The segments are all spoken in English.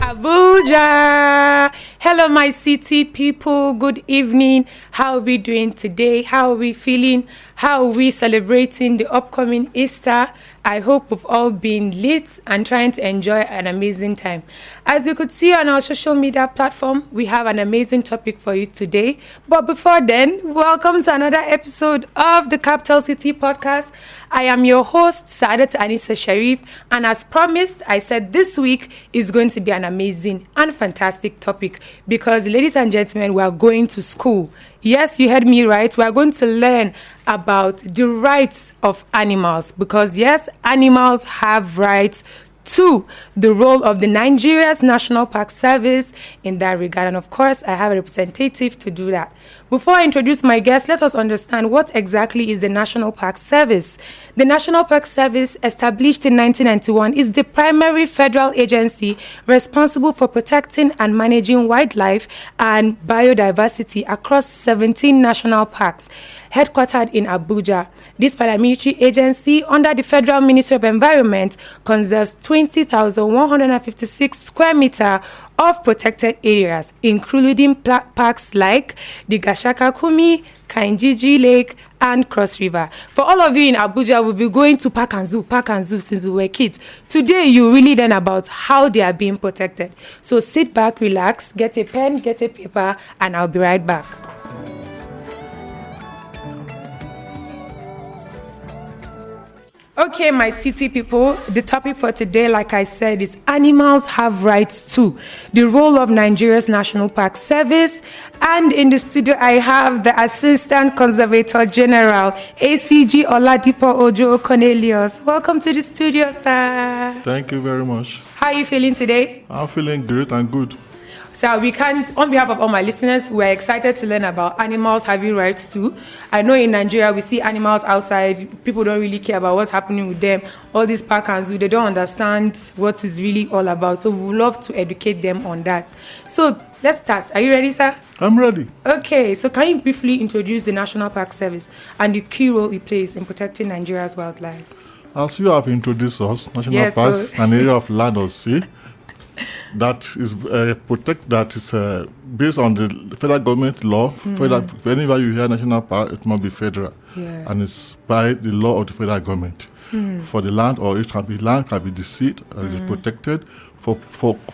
Abuja. Hello, my city people. Good evening. How are we doing today? How are we feeling? How are we celebrating the upcoming Easter? I hope we've all been lit and trying to enjoy an amazing time. As you could see on our social media platform, we have an amazing topic for you today. But before then, welcome to another episode of the Capital City Podcast. I am your host, Saadat Anisa Sharif, and as promised, I said this week is going to be an amazing and fantastic topic because, ladies and gentlemen, we are going to school. Yes, you heard me right. We are going to learn about the rights of animals because, yes, animals have rights too. The role of the Nigeria's National Park Service in that regard. And of course, I have a representative to do that. Before I introduce my guest, let us understand what exactly is the National Park Service. The National Park Service, established in 1991, is the primary federal agency responsible for protecting and managing wildlife and biodiversity across 17 national parks, headquartered in Abuja. This paramilitary agency, under the Federal Ministry of Environment, conserves 20,156 square meters of protected areas, including parks like the Gashaka Kumi, Kainjiji Lake, and Cross River. For all of you in Abuja, we'll be going to Park and Zoo since we were kids. Today, you really learn about how they are being protected. So sit back, relax, get a pen, get a paper, and I'll be right back. Okay, my city people, the topic for today, like I said, is animals have rights too. The role of Nigeria's National Park Service. And in the studio, I have the Assistant Conservator General, ACG Oladipo Ojo Cornelius. Welcome to the studio, sir. Thank you very much. How are you feeling today? I'm feeling great and good. So on behalf of all my listeners, we're excited to learn about animals having rights too. I know in Nigeria, we see animals outside. People don't really care about what's happening with them. All these park and zoo, they don't understand what it's really all about. So we would love to educate them on that. So let's start. Are you ready, sir? I'm ready. Okay, so can you briefly introduce the National Park Service and the key role it plays in protecting Nigeria's wildlife? As you have introduced us, National Parks is an area of land or sea that is based on the federal government law. Whenever you hear national park, it must be federal, and it's by the law of the federal government. For the land, or it can be land, can be the seed that is protected for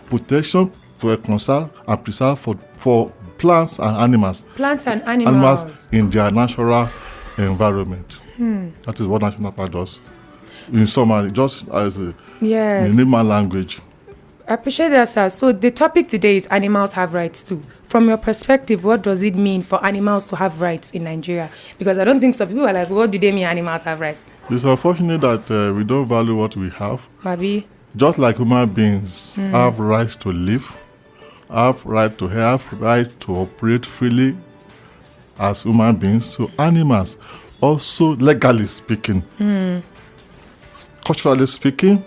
protection, for conserve and preserve for plants and animals. Plants and animals in their natural environment. That is what national park does. In summary, just as in layman language. I appreciate that, sir. So the topic today is animals have rights too. From your perspective, what does it mean for animals to have rights in Nigeria? Because I don't think some people are like, what do they mean animals have rights? It's unfortunate that we don't value what we have. Maybe. Just like human beings have rights to live, have right to operate freely as human beings, so animals also, legally speaking, culturally speaking,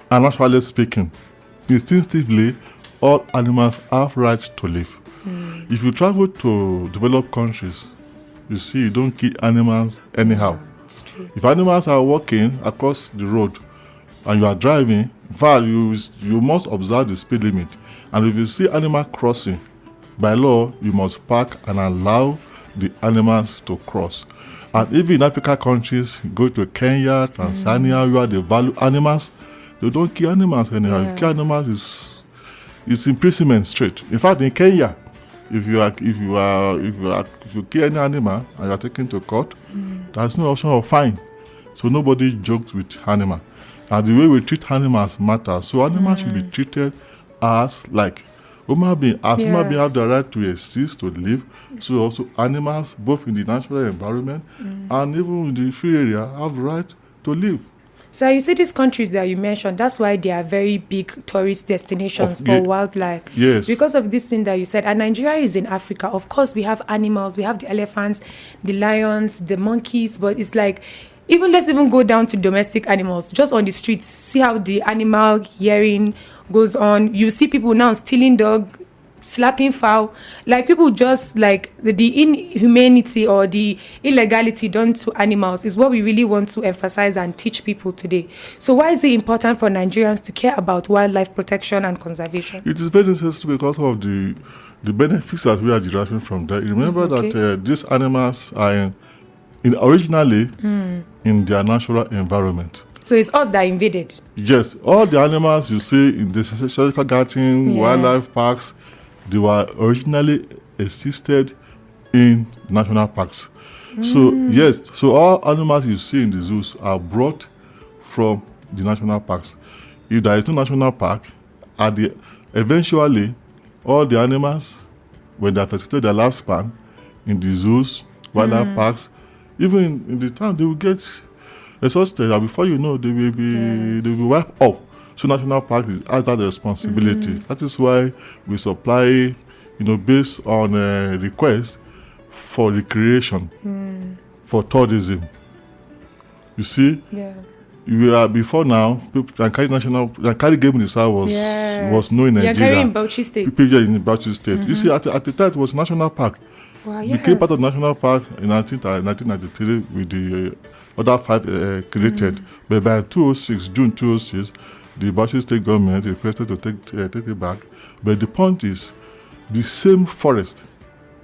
and naturally speaking, instinctively, all animals have rights to live. If you travel to developed countries, you see you don't kill animals anyhow. It's true. If animals are walking across the road and you are driving, you must observe the speed limit. And if you see animal crossing, by law, you must park and allow the animals to cross. And even in African countries, go to Kenya, Tanzania, where they value animals, they don't kill animals anyhow. If you kill animals, it's imprisonment straight. In fact, in Kenya, if you kill any animal and you are taken to court, there's no option of fine. So nobody jokes with animal. And the way we treat animals matters. So animals should be treated as like human beings. As human beings have the right to exist, to live. So also animals, both in the natural environment and even in the free area, have the right to live. So you see these countries that you mentioned, that's why they are very big tourist destinations for wildlife. Yes. Because of this thing that you said. And Nigeria is in Africa. Of course, we have animals. We have the elephants, the lions, the monkeys. But it's like, let's even go down to domestic animals. Just on the streets, see how the animal hearing goes on. You see people now stealing dog slapping fowl. Like people just like the inhumanity or the illegality done to animals is what we really want to emphasize and teach people today. So why is it important for Nigerians to care about wildlife protection and conservation? It is very necessary because of the benefits that we are deriving from that. Remember that these animals are originally in their natural environment. So it's us that invaded. Yes, all the animals you see in the Zoological Garden, wildlife parks, they were originally existed in national parks. So yes, so all animals you see in the zoos are brought from the national parks. If there is no national park, eventually all the animals, when they have exceeded their lifespan in the zoos, wildlife parks, even in the town, they will get exhausted, and before you know, they will be wiped off. So national park has that responsibility. That is why we supply, based on request for recreation, for tourism. You see, we are before now. Yankari Game Reserve was known in Nigeria. Yankari in Bauchi State. People in Bauchi State. You see, at the time it was national park. Wow, Became part of national park in 1993 with the other 5 created. But by June 2006, the Bauchi State government requested to take it back. But the point is, the same forest,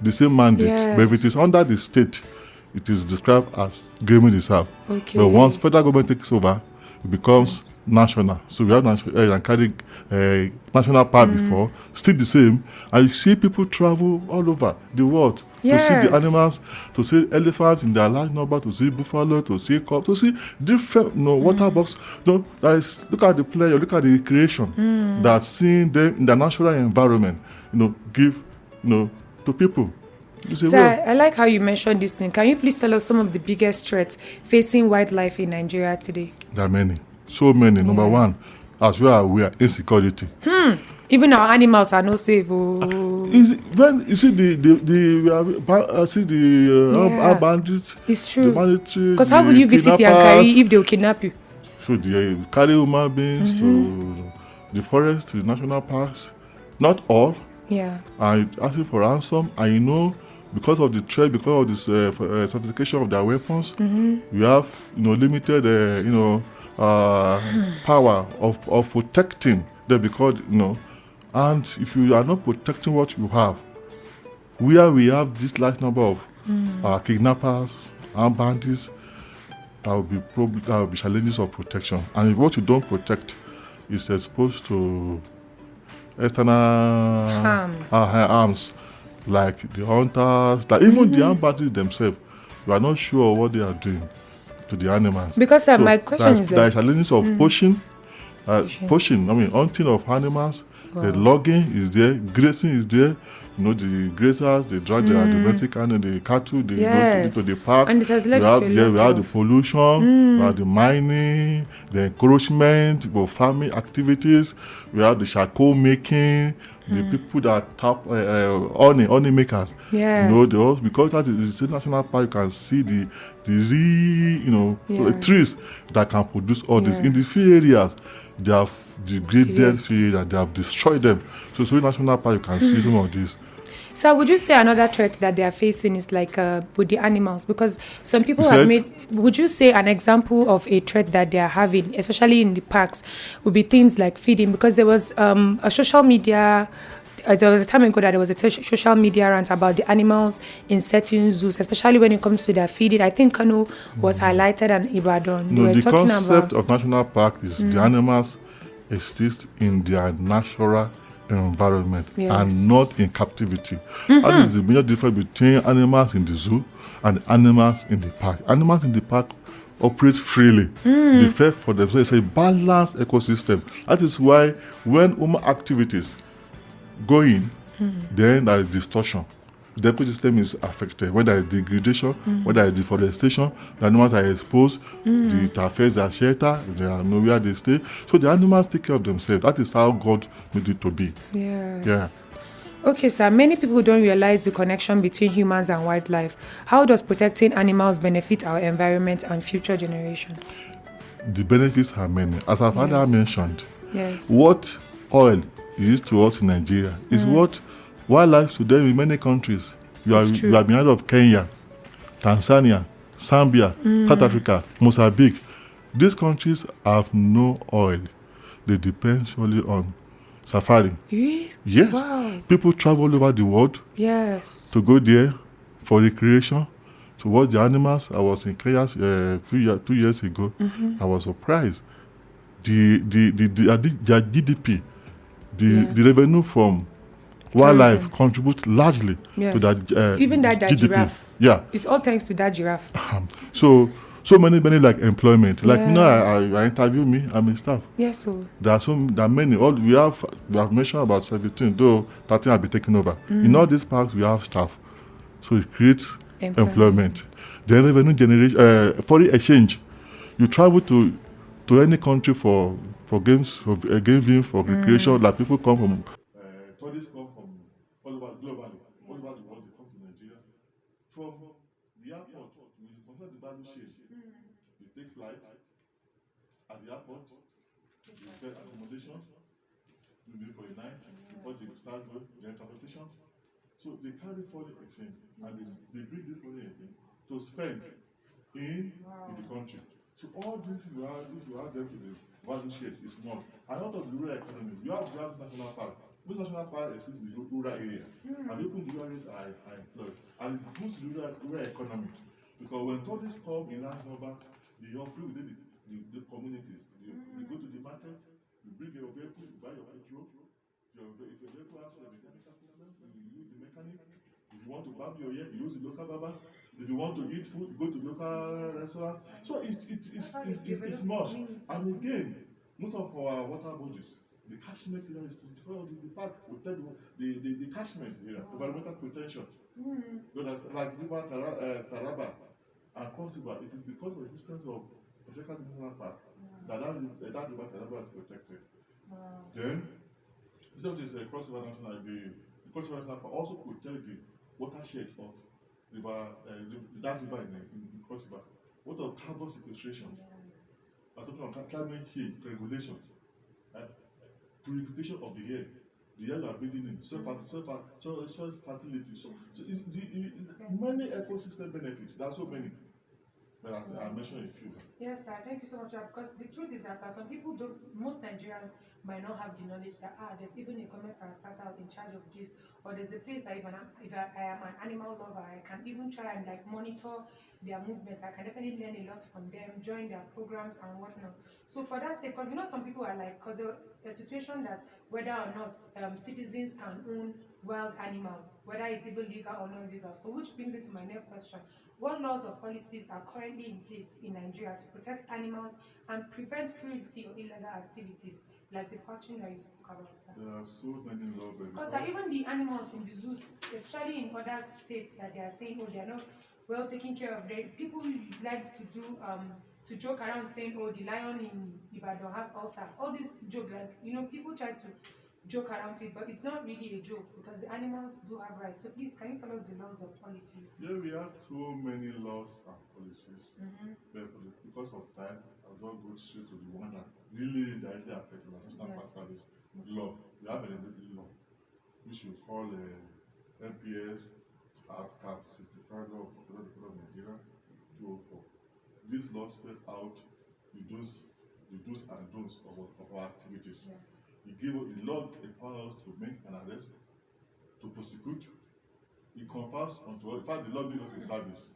the same mandate. But if it is under the state, it is described as game reserve. Okay. But once federal government takes over, it becomes national. So we have Yankari national park before, still the same. And you see people travel all over the world to see the animals, to see elephants in their large number, to see buffalo, to see cub, to see different water bucks. Look at the pleasure, look at the creation that seeing them in the natural environment, give to people. So I like how you mentioned this thing. Can you please tell us some of the biggest threats facing wildlife in Nigeria today? There are many. So many. Number one, as we are aware, insecurity. Even our animals are not safe. When you see our bandits, it's true. The military, because how will you visit Yankari if they will kidnap you? So they carry human beings to the forest, to the national parks. Not all. Yeah. And asking for ransom. And because of the threat, because of this certification of their weapons, we have limited power of protecting them, because and if you are not protecting what you have, where we have this large number of kidnappers and bandits, there will be challenges of protection. And if what you don't protect is exposed to external harms, like the hunters, like even the armed bandits themselves, we are not sure what they are doing to the animals. Because my question is there are challenges of poaching, hunting of animals. The logging is there, grazing is there. The grazers, they drag their domestic animals, the cattle, they go into the park. And it has led we have the pollution, we have the mining, the encouragement for farming activities, we have the charcoal making, the people that tap honey makers. Yes. Because that is a national park, you can see the trees that can produce all this. In the few areas, they have degraded few areas, they have destroyed them. So national park, you can see some of this. So would you say another threat that they are facing is like with the animals? Because some people have made, would you say an example of a threat that they are having, especially in the parks, would be things like feeding? Because there was a social media, there was a time ago that there was a social media rant about the animals in certain zoos, especially when it comes to their feeding. I think Kano was highlighted and Ibadan. The concept of national park is the animals exist in their natural environment and not in captivity. That is the major difference between animals in the zoo and animals in the park. Animals in the park operate freely. They fend for themselves. It's a balanced ecosystem. That is why when human activities go in, then there is distortion. The ecosystem is affected. When there is degradation, when there is deforestation, the animals are exposed, it affects their shelter, they are nowhere they stay. So the animals take care of themselves. That is how God made it to be. Yes. Yeah. Okay, sir. Many people don't realize the connection between humans and wildlife. How does protecting animals benefit our environment and future generations? The benefits are many. As I've mentioned, what oil is to us in Nigeria is what Wildlife to them in many countries. It's You true. have been out of Kenya, Tanzania, Zambia, South Africa, Mozambique. These countries have no oil. They depend solely on safari. Yes. Yes, Wow. people travel all over the world Yes. to go there for recreation, to watch the animals. I was in Kenya 2 years ago. I was surprised. Their GDP, the revenue from wildlife Tourism. contributes largely Yes. to that Even that GDP. giraffe. Yeah. It's all thanks to that giraffe. So many like employment. Like Yes. I interview me. I'm a staff. Yes, so There are many. All we have mentioned about 17, though 13 have been taken over. In all these parks, we have staff, so it creates employment. The revenue generation, foreign exchange. You travel to any country for games, for game viewing, for recreation. Like people come from tourists come from all over globally, all over the world. They come to Nigeria from the airport. You consider the value chain. You take flight at the airport. You get accommodation, maybe for a night before they start going, their transportation. So they carry foreign exchange and they bring this foreign exchange to spend in the country. So all this if you have them to the value share is small. And out of the rural economy, you have this national park. This national park exists in the rural area. And people in the rural areas are employed. And it boosts the rural economy. Because when tourists come in large numbers, they operate within the communities. They go to the market, you bring your vehicle, you buy your petrol. If your vehicle has a mechanical problem, you use the mechanic. If you want to barb your hair, you use the local barber. If you want to eat food, you go to local restaurant. So it's much. And again, most of our water bodies, the catchment area is because the park will tell you the catchment area, environmental protection. Like River Taraba and Cross River, it is because of the existence of the second national park that River Taraba is protected. Then, instead of this Cross River National, the Cross River National Park also protect the watershed of that river in Cross River. What of carbon sequestration? I'm talking about climate change regulation, purification of the air you are breathing in, soil fertility. So many ecosystem benefits. There are so many. But I mentioned a few. Yes, sir. Thank you so much. Because the truth is that, sir, some people don't, most Nigerians might not have the knowledge that there's even a government parastatal in charge of this, or there's a place that if I am an animal lover, I can even try and like monitor their movements. I can definitely learn a lot from them, join their programs and whatnot. So for that sake, because some people are like, because a situation that whether or not citizens can own wild animals, whether it's even legal or non-legal. So which brings me to my next question. What laws or policies are currently in place in Nigeria to protect animals and prevent cruelty or illegal activities like the poaching that you spoke about, sir? There are so many laws. Because even the animals in the zoos, especially in other states that they are saying, oh, they are not well taken care of. People like to joke around saying, oh, the lion in Ibadan has ulcer. All this joke, like, people try to joke around it, but it's not really a joke because the animals do have rights. So please, can you tell us the laws or policies? Yeah, we have so many laws and policies. But because of time, I'll just go straight to the one that really directly affects the national park service law. We have a law, which we call NPS Outcap 65 of the Federal of Nigeria 204. This law spells out the do's and don'ts of our activities. Yes. The law empowers us to make an arrest, to prosecute. It confers onto us. In fact, the law gives us a service.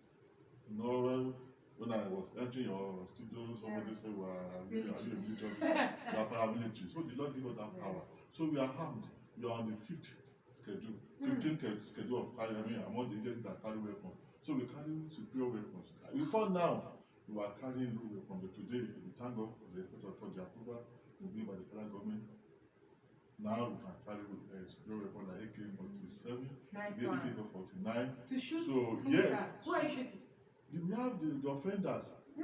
When I was entering your studio, somebody said, "Well, are you a military officer? You are paramilitary." So the law gives us that power. So we are armed. We are on the 5th schedule, 15th schedule of carrying among the agencies that carry weapons. So we carry superior weapons. Before now, we were carrying low weapons, but today we thank God for the approval given by the federal government. Now we can carry superior weapons like AK-47, AK-49. To shoot who, sir? Who are you shooting? We have the offenders. I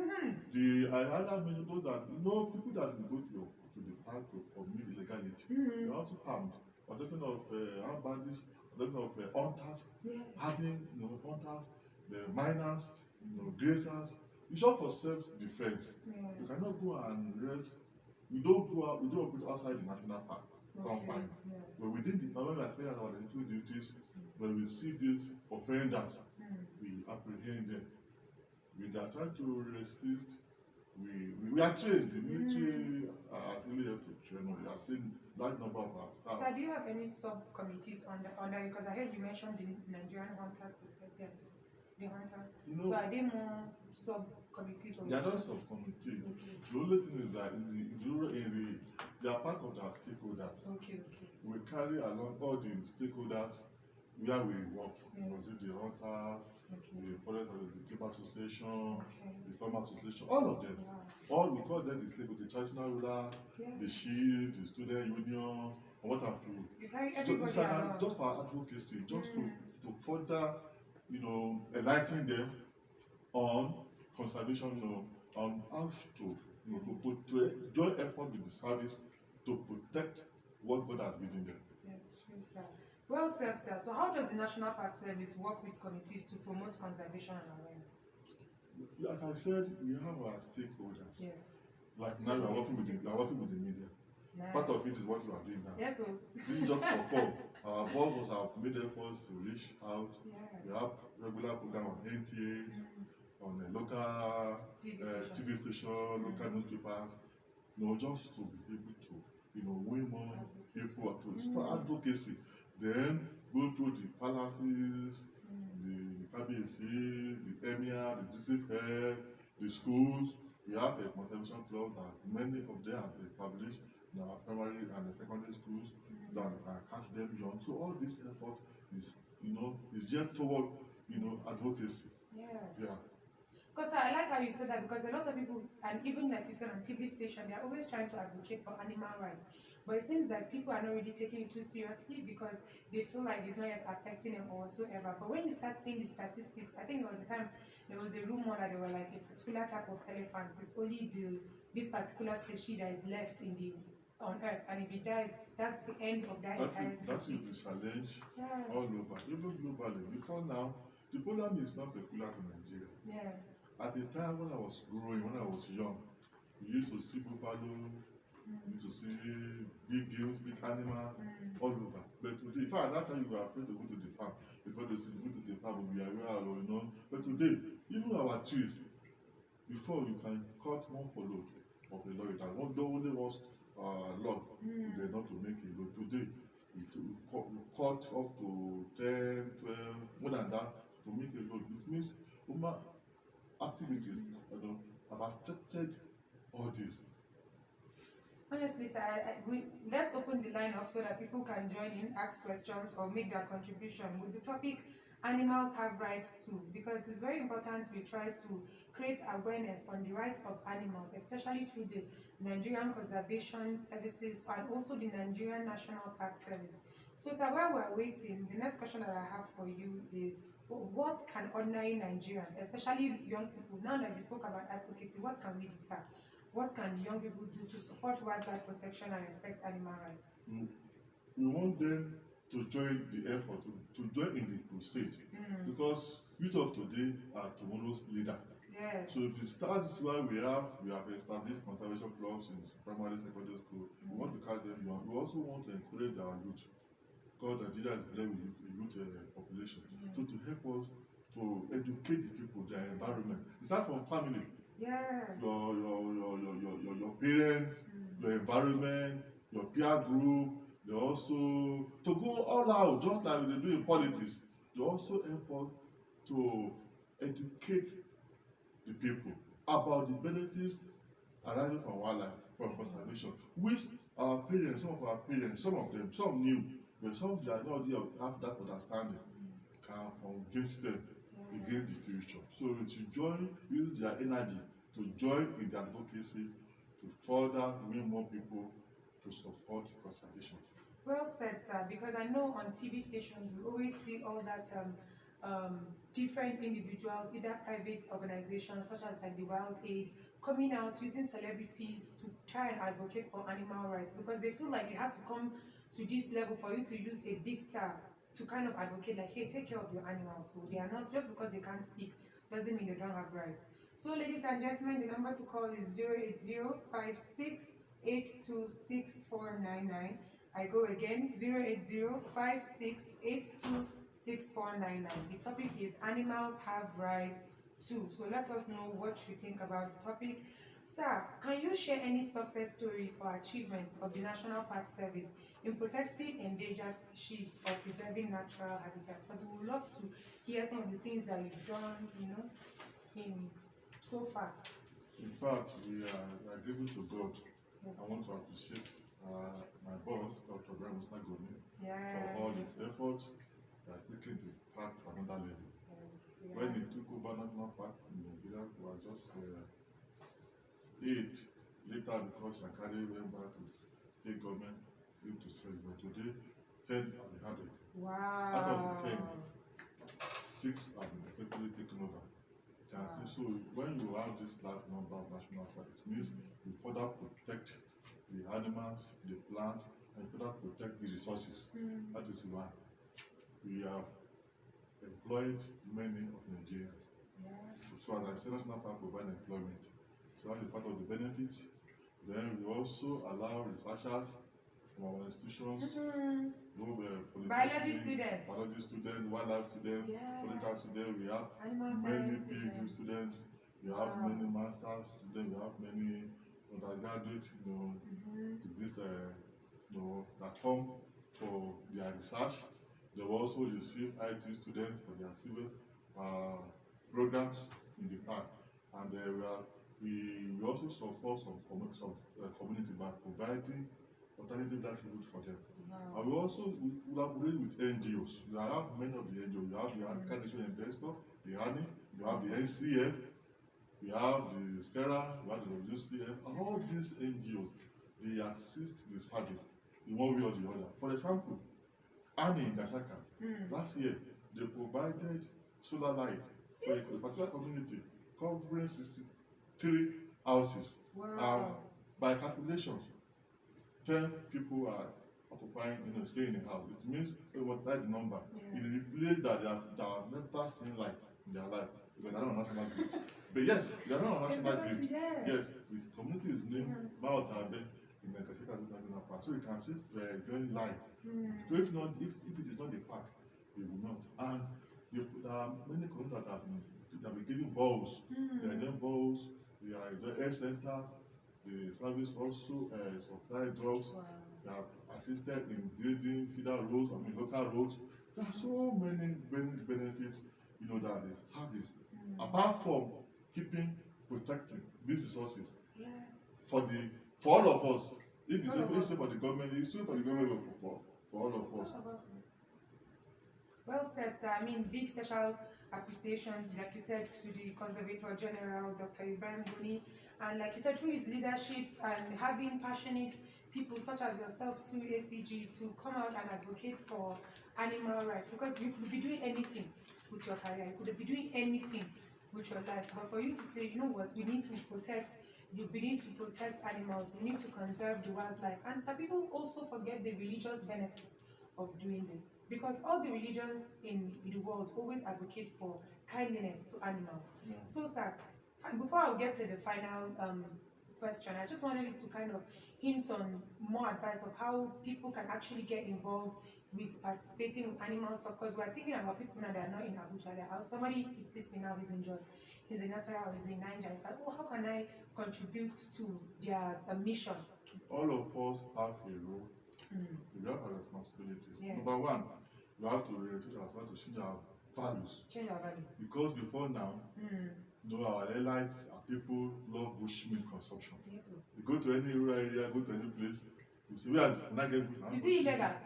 rather mention those that people that will go to the park to commit illegality. They are also armed. We're talking of armed bandits. We're talking of hunters, hunters, the miners, grazers. It's all for self-defense. You cannot go and rest. We don't operate outside the national park. come fine. Yes. But within the when we are carrying out our legitimate duties, when we see these offenders, we apprehend them. We are trying to resist. We are trained. The military has really helped to train us. We have seen large number of our staff. So do you have any subcommittees under because I heard you mentioned the Nigerian Hunters Society and the hunters. You know, so are they more subcommittees or they are not subcommittee. Okay. The only thing is that they are part of our stakeholders. Okay. We carry along all the stakeholders where we work. Yes. Was it the hunters, Okay. the forest the Keeper Association, Okay. the Farmer Association, all of them. Wow. All we call them the stakeholders, the traditional ruler, Yeah. the shield, the student union, and what have you. You carry So everybody it's like along. just for advocacy, just to further, enlighten them on conservation, on how to, to join effort with the service to protect what God has given them. That's true, sir. Well said, sir. So how does the National Park Service work with committees to promote conservation and awareness? As I said, we have our stakeholders. Yes. Like So now we are we working with the media. Nice. Part of it is what you are doing now. Yes, so. This is just for call. Our boss have made efforts to reach out. Yes. We have regular program on NTAs, on the local TV station, local newspapers. Just to be able to, win more people for advocacy. Then go through the palaces, the KBC, the emir, the district head, the schools. We have a conservation club that many of them have established in our primary and secondary schools that can catch them young. So all this effort is geared toward advocacy. Yes. Yeah. Because I like how you said that, because a lot of people, and even like you said on TV station, they're always trying to advocate for animal rights. But it seems like people are not really taking it too seriously because they feel like it's not yet affecting them or whatsoever. But when you start seeing the statistics, I think there was a time there was a rumor that there were like a particular type of elephants. It's only this particular species that is left on Earth, and if it dies, that's the end of that entire species. That is the challenge Yes. all over, even globally. Because now the problem is not peculiar to Nigeria. Yeah. At the time when I was growing, when I was young, we used to see buffalo, we used to see big gills, big animals all over. But today, in fact, last time you were afraid to go to the farm because they said go to the farm, we are aware, But today, even our trees, before you can cut one for load of a lorry, that only one log, they're not to make a load. Today, we cut up to 10, 12, more than that to make a load. It means activities have affected all this. Honestly, sir, let's open the line up so that people can join in, ask questions, or make their contribution with the topic animals have rights too, because it's very important we try to create awareness on the rights of animals, especially through the Nigerian Conservation Services and also the Nigerian National Park Service. So, sir, while we're waiting, the next question that I have for you is, what can ordinary Nigerians, especially young people, now that we spoke about advocacy, what can we do, sir? What can young people do to support wildlife protection and respect animal rights? We want them to join the effort, to join in the crusade, because youth of today are tomorrow's leader. Yes. So if it starts where we have established conservation clubs in primary, secondary school. We want to catch them young. We also want to encourage our youth, because Nigeria is blessed with youth population. So to help us to educate the people, their environment. It starts from family. Yes. Your parents, your environment, your peer group. They also to go all out, just like they do in politics. They also help us to educate the people about the benefits arising from wildlife, from conservation, which our parents, some of them, some knew, but some they are not have that understanding, can convince them against the future. So to use their energy to join in the advocacy to further win more people to support conservation. Well said, sir, because I know on TV stations we always see all that different individuals, either private organizations such as like the Wild Aid, coming out using celebrities to try and advocate for animal rights, because they feel like it has to come to this level for you to use a big star to kind of advocate like, hey, take care of your animals. So they are not, just because they can't speak doesn't mean they don't have rights. So ladies and gentlemen, the number to call is 08056826499. I go again, 08056826499. The topic is animals have rights too. So let us know what you think about the topic. Sir, can you share any success stories or achievements of the National Park Service in protecting endangered species or preserving natural habitats? Because we would love to hear some of the things that you've done, in so far. In fact, we are grateful to God. Yes. I want to appreciate my boss, Dr. Brian Mustagoni, Yes. for all his efforts. He has taken the park to another level. Yes. When he took over National Park in Nigeria, we were just 8. Later, because Shankari went back to the state government into sales, but today 10 have been added. Wow. Out of the 10, 6 have been effectively taken over. You can see, so when you have this large number of national parks, it means you further protect the animals, the plant, and further protect the resources. That is why we have employed many of Nigerians. Yeah. So as I said, National Park provide employment. So that is part of the benefits. Then we also allow researchers from our institutions, Biology students, wildlife students, yeah, political students. We have animal many science PhD students. We Wow. have many masters. Then we have many undergraduate, degrees, that come for their research. They will also receive IT students for their civil programs in the park, and we also support some community by providing alternative livelihoods for them. Wow. And we also collaborate with NGOs. We have many of the NGOs. We have the African National Investor, the ANI, we have the NCF, we have the SCERA, we have the WCF, and all these NGOs, they assist the service in one way or the other. For example, ANI in Gashaka, last year, they provided solar light for a particular community covering 63 houses. Wow. By calculation, 10 people are occupying, staying in a house. It means they multiply the number in a place that they have never seen light in their life because they are not on national grid. But yes, they are not on national grid. Yes, the community is named Mount Abe in the Kashika National Park. So you can see very light. So if it is not the park, they will not. And there are many communities that have been giving balls. They are doing balls, they are doing health centers. The service also supply drugs. Wow. They have assisted in building feeder roads, local roads. There are so many benefits, that the service, apart from protecting these resources, for all of us. If it's for the government, it's still for the government for all of us. Well said, sir. Big special appreciation, like you said, to the Conservator General, Dr. Ibrahim Goni, and like you said, through his leadership and having passionate people such as yourself to ACG to come out and advocate for animal rights. Because you could be doing anything with your career, you could be doing anything with your life, but for you to say, you know what, we need to protect animals, we need to conserve the wildlife. And some people also forget the religious benefits of doing this, because all the religions in the world always advocate for kindness to animals. So, sir, before I get to the final question, I just wanted you to kind of hint on more advice of how people can actually get involved with participating with animal stuff, because we're thinking about people now that are not in Abuja. Somebody is listening now, he's in Jos, he's in Nasarawa, he's in Niger. It's like, how can I contribute to their mission? All of us have a role. We have our responsibilities. Yes. Number one, we have to realize ourselves to change our values. Change our value. Because before now, our elites and people love bushmeat consumption. Yes, sir. You go to any rural area, go to any place, you see where can I get bush? Is it illegal?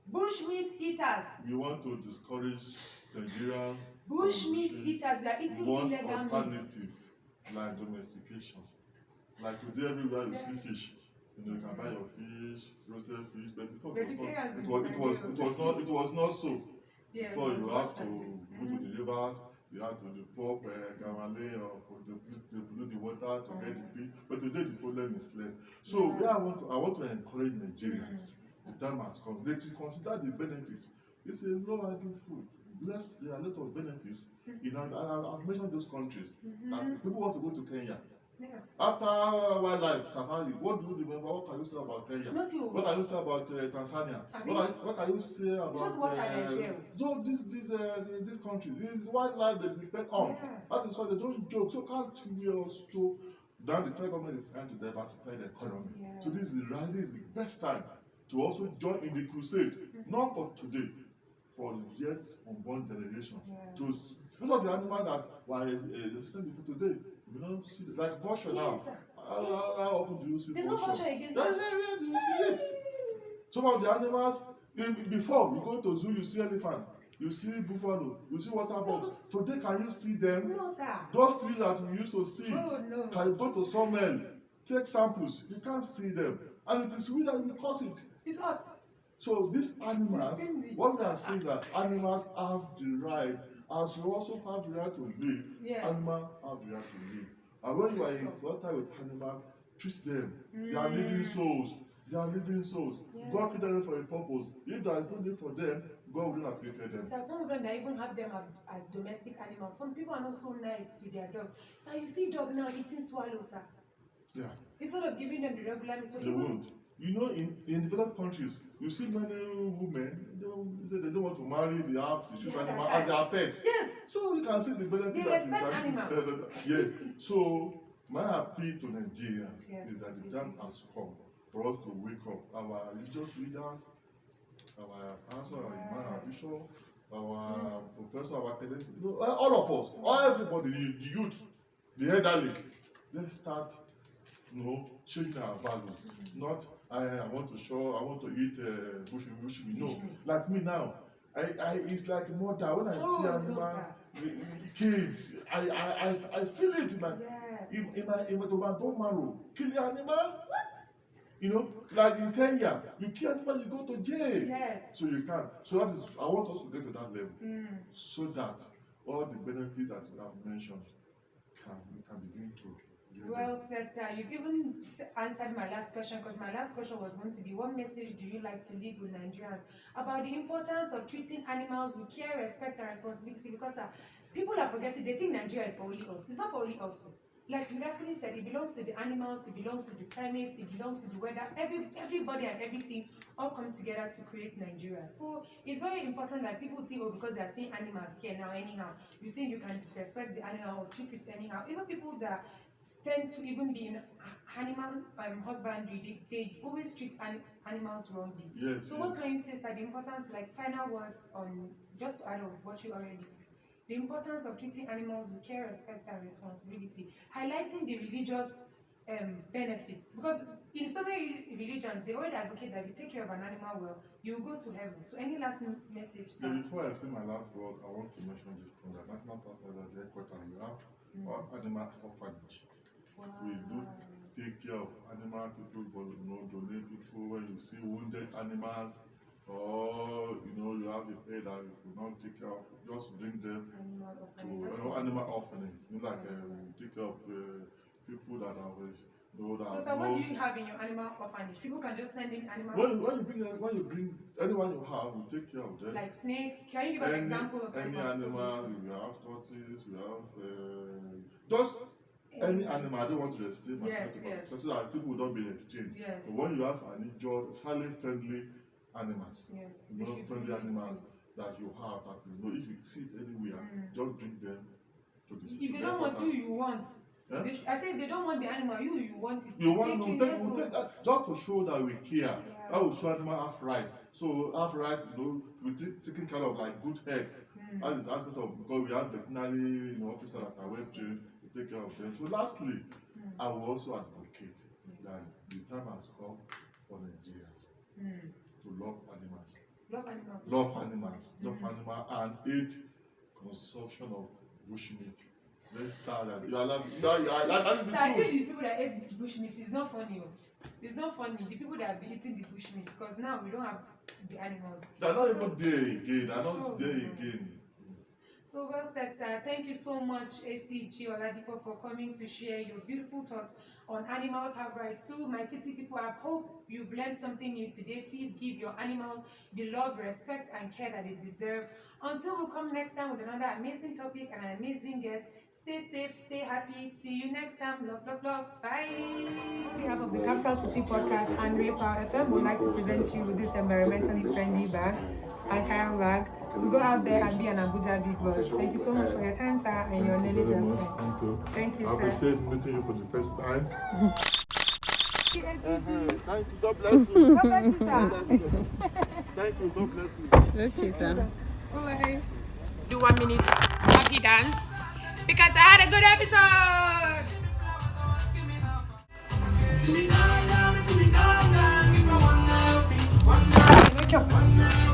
Bushmeat eaters. We want to discourage Nigeria. Bushmeat eaters, they are eating illegal meat. Alternative like domestication. Like today, everywhere you see fish. You can buy your fish, roasted fish, but before it was not so. Yeah, before you have to go to the rivers, you have to pump gamale or pollute the water to get the fish. But today the problem is less. So where I want to encourage Nigerians. The time has come. They should consider the benefits. It's a low-hanging fruit. Yes, there are a lot of benefits. I've mentioned those countries. That people want to go to Kenya. Yes. After wildlife safari, what do you remember? What can you say about Kenya? Nothing. What can you say about Tanzania? I mean, What can you say about just what are there? so this country, this wildlife they depend on. Yeah. That is why they don't joke. So can't we also now the federal government is trying to diversify the economy. Yes. So this is the best time to also join in the crusade, not for today, for yet unborn generation. Yeah. To most of the animals that were existing before today, we don't see like vulture now. Yes, sir. How often do you see There's no vulture? vulture against Yeah, that. where do you see it? Some of the animals, before you go to zoo, you see elephant, you see buffalo, you see water bugs. Today, can you see them? No, sir. Those trees that we used to see, Oh, no. can you go to sawmill, take samples, you can't see them. And it is we that will cause it. It's us. So these animals, It's stingy. what we are saying that animals have the right, as you also have the right to live, Yes. animals have the right to live. And when you are in contact with animals, treat them. They are living souls. They are living souls. Yes. God created them for a purpose. If there is no need for them, God wouldn't have created them. Sir, some of them they even have them as domestic animals. Some people are not so nice to their dogs. Sir, you see dog now eating swallow, sir. Yeah, Instead of giving them the regular meat, so they even won't. You know, in developed countries, you see many women, they don't want to marry, they have to choose Yeah, animal that's as their pet. yes. So you can see the benefit They that is respect that- animal. Yes. So my appeal to Nigerians Yes, is that the yes, time yes. has come for us to wake up. Our religious leaders, our pastor, our imam, our bishop, our professor, our academic, all of us, all everybody, the youth, the elderly, let's start changing our values. Not I want to show, I want to eat bush. No, like me now. It's like mother when I Oh, see no, animal kids. I feel it in my Yes. in my bone marrow. Kill the animal. Like in Kenya, you kill animal, you go to jail. Yes. So you can. So that is. I want us to get to that level, so that all the benefits that you have mentioned we can begin to. Well said, sir. You've even answered my last question, because my last question was going to be, what message do you like to leave with Nigerians about the importance of treating animals with care, respect, and responsibility? Because people are forgetting, they think Nigeria is for only us. It's not for only us. Like you rightfully said, it belongs to the animals, it belongs to the climate, it belongs to the weather. Everybody and everything all come together to create Nigeria. So it's very important that people think, because they are seeing animal here now anyhow, you think you can disrespect the animal or treat it anyhow. Even people that tend to even be in animal husbandry, they always treat animals wrongly. Yes. So what can you say, sir, the importance, like final words on, just to add on what you already said, the importance of treating animals with care, respect, and responsibility, highlighting the religious benefits. Because in so many religions, they already advocate that if you take care of an animal well, you will go to heaven. So any last message, sir? So before I say my last word, I want to mention this from the National Park Service at the headquarters. We have our animal orphanage. Wow. We do take care of animal people, donate people when you see wounded animals, or you have a pet that you could not take care of, just bring them Animal to orphanage. animal orphanage. Take care of people that are that So, sir, what do you have in your animal orphanage? People can just send in animals? when you bring anyone you have, you take care of them. Like snakes? Can you give us an example of any animals? animal? We have tortoise, we have just any animal. I don't want to restrain myself, Yes. so that people will not be restrained. Yes. But when you have an injured, highly friendly animals, Yes. They should friendly bring it animals too. that you have, that if you see it anywhere, just bring them to the. If they don't want you want. Yeah? I say if they don't want the animal, you want it. You want Take to it, take, yes, we'll so- take that just to show that we care. Yes. That will show animal have right. So have right, we taking care of like good health. That is the aspect of, because we have veterinary officers that are well trained to take care of them. So lastly, I will also advocate that the time has come for Nigerians to love animals. Love animals. Love animals. Love animal and hate consumption of bushmeat. Let's start that. You are laughing. You are So I think the people that ate this bushmeat, it's not funny. It's not funny. The people that have been eating the bushmeat, because now we don't have the animals. They're not even there again. They're Oh, not there no. again. So well said, sir. Thank you so much, ACG Oladipo, for coming to share your beautiful thoughts on animals have rights too. My city people, I hope you've learned something new today. Please give your animals the love, respect, and care that they deserve. Until we come next time with another amazing topic and an amazing guest, stay safe, stay happy. See you next time. Love, love, love. Bye. On behalf of the Capital City Podcast and Ray Power FM, would like to present you with this environmentally friendly bag, Alkayan bag, to go out there and be an Abuja big boss. Thank you so much for your time, sir, and your knowledge as well. Thank you. Thank you, I sir. appreciate meeting you for the first time. Thank Thank you. God bless you. God bless you, sir. Thank you. God bless you. Okay, sir. Bye. Do 1 minute happy dance because I had a good episode. Wake up.